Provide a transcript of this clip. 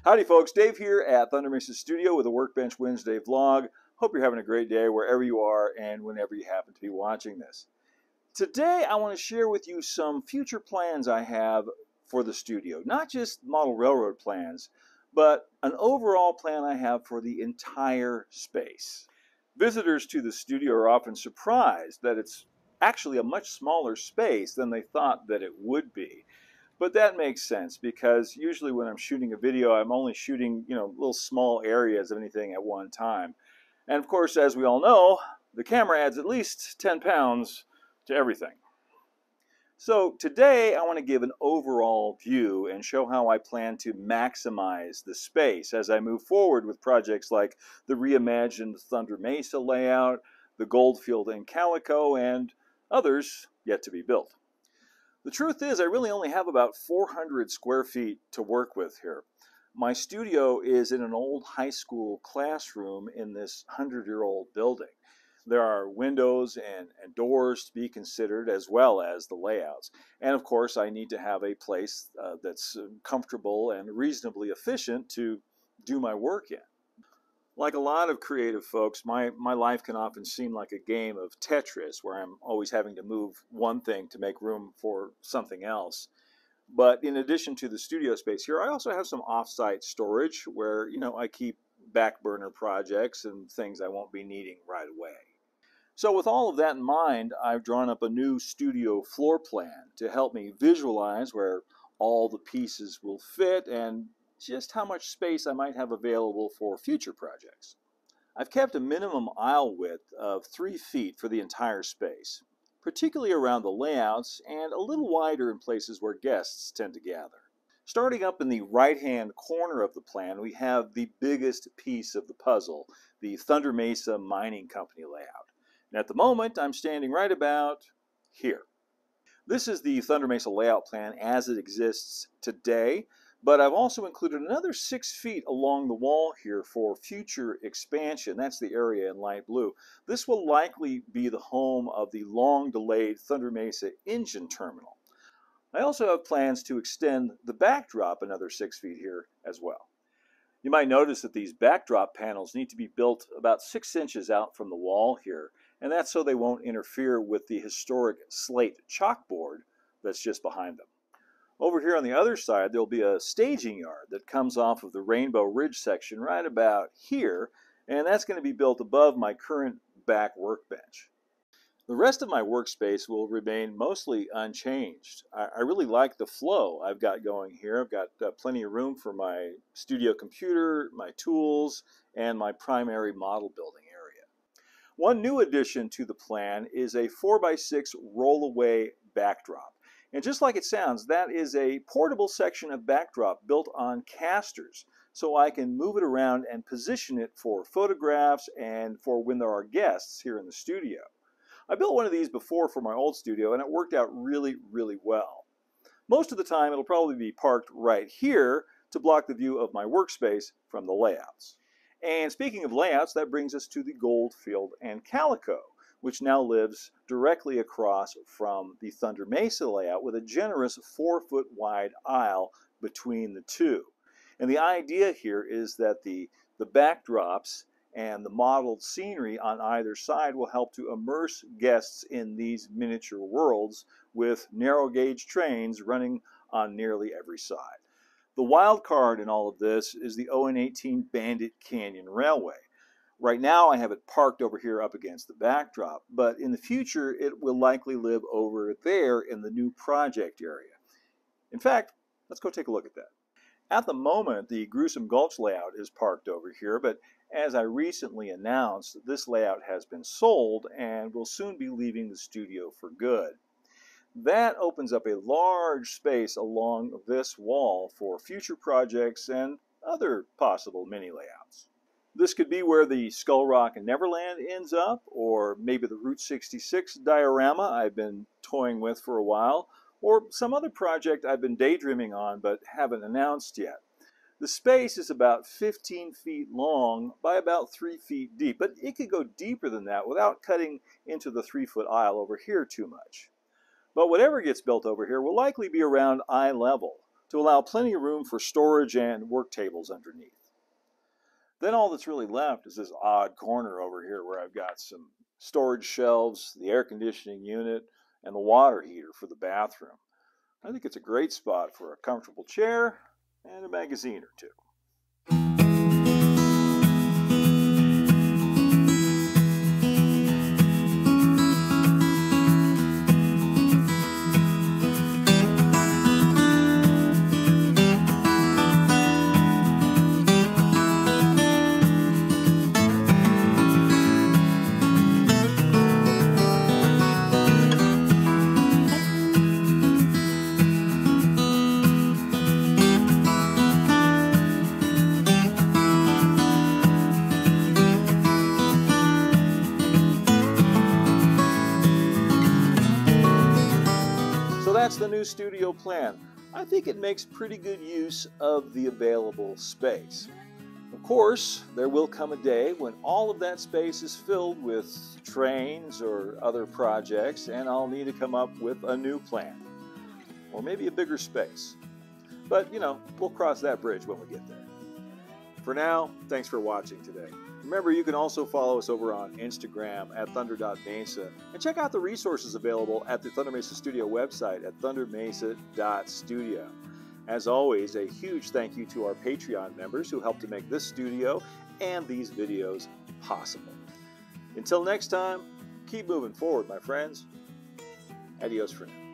Howdy folks, Dave here at Thunder Mesa Studio with a Workbench Wednesday vlog. Hope you're having a great day wherever you are and whenever you happen to be watching this. Today I want to share with you some future plans I have for the studio. Not just model railroad plans, but an overall plan I have for the entire space. Visitors to the studio are often surprised that it's actually a much smaller space than they thought that it would be. But that makes sense because usually when I'm shooting a video, I'm only shooting, little small areas of anything at one time. And of course, as we all know, the camera adds at least 10 pounds to everything. So today I want to give an overall view and show how I plan to maximize the space as I move forward with projects like the reimagined Thunder Mesa layout, the Goldfield and Calico, and others yet to be built. The truth is, I really only have about 400 square feet to work with here. My studio is in an old high school classroom in this 100-year-old building. There are windows and doors to be considered, as well as the layouts. And of course, I need to have a place that's comfortable and reasonably efficient to do my work in. Like a lot of creative folks, my life can often seem like a game of Tetris, where I'm always having to move one thing to make room for something else. But in addition to the studio space here, I also have some off-site storage where, I keep back burner projects and things I won't be needing right away. So with all of that in mind, I've drawn up a new studio floor plan to help me visualize where all the pieces will fit and just how much space I might have available for future projects. I've kept a minimum aisle width of 3 feet for the entire space, particularly around the layouts and a little wider in places where guests tend to gather. Starting up in the right-hand corner of the plan, we have the biggest piece of the puzzle, the Thunder Mesa Mining Company layout. And at the moment, I'm standing right about here. This is the Thunder Mesa layout plan as it exists today. But I've also included another 6 feet along the wall here for future expansion. That's the area in light blue. This will likely be the home of the long-delayed Thunder Mesa engine terminal. I also have plans to extend the backdrop another 6 feet here as well. You might notice that these backdrop panels need to be built about 6 inches out from the wall here, and that's so they won't interfere with the historic slate chalkboard that's just behind them. Over here on the other side, there'll be a staging yard that comes off of the Rainbow Ridge section right about here, and that's going to be built above my current back workbench. The rest of my workspace will remain mostly unchanged. I really like the flow I've got going here. I've got plenty of room for my studio computer, my tools, and my primary model building area. One new addition to the plan is a 4x6 roll-away backdrop. And just like it sounds, that is a portable section of backdrop built on casters, so I can move it around and position it for photographs and for when there are guests here in the studio. I built one of these before for my old studio, and it worked out really, really well. Most of the time, it'll probably be parked right here to block the view of my workspace from the layouts. And speaking of layouts, that brings us to the Goldfield and Calico, which now lives directly across from the Thunder Mesa layout with a generous 4-foot wide aisle between the two. And the idea here is that the backdrops and the modeled scenery on either side will help to immerse guests in these miniature worlds with narrow gauge trains running on nearly every side. The wild card in all of this is the ON18 Bandit Canyon Railway. Right now I have it parked over here up against the backdrop, but in the future it will likely live over there in the new project area. In fact, let's go take a look at that. At the moment, the Gruesome Gulch layout is parked over here, but as I recently announced, this layout has been sold and will soon be leaving the studio for good. That opens up a large space along this wall for future projects and other possible mini layouts. This could be where the Skull Rock and Neverland ends up, or maybe the Route 66 diorama I've been toying with for a while, or some other project I've been daydreaming on but haven't announced yet. The space is about 15 feet long by about 3 feet deep, but it could go deeper than that without cutting into the 3-foot aisle over here too much. But whatever gets built over here will likely be around eye level, to allow plenty of room for storage and work tables underneath. Then all that's really left is this odd corner over here where I've got some storage shelves, the air conditioning unit, and the water heater for the bathroom. I think it's a great spot for a comfortable chair and a magazine or two. That's the new studio plan. I think it makes pretty good use of the available space. Of course, there will come a day when all of that space is filled with trains or other projects, and I'll need to come up with a new plan, or maybe a bigger space. But, we'll cross that bridge when we get there. For now, thanks for watching today. Remember, you can also follow us over on Instagram at thunder.mesa and check out the resources available at the Thunder Mesa Studio website at thundermesa.studio. As always, a huge thank you to our Patreon members who help to make this studio and these videos possible. Until next time, keep moving forward, my friends. Adios for now.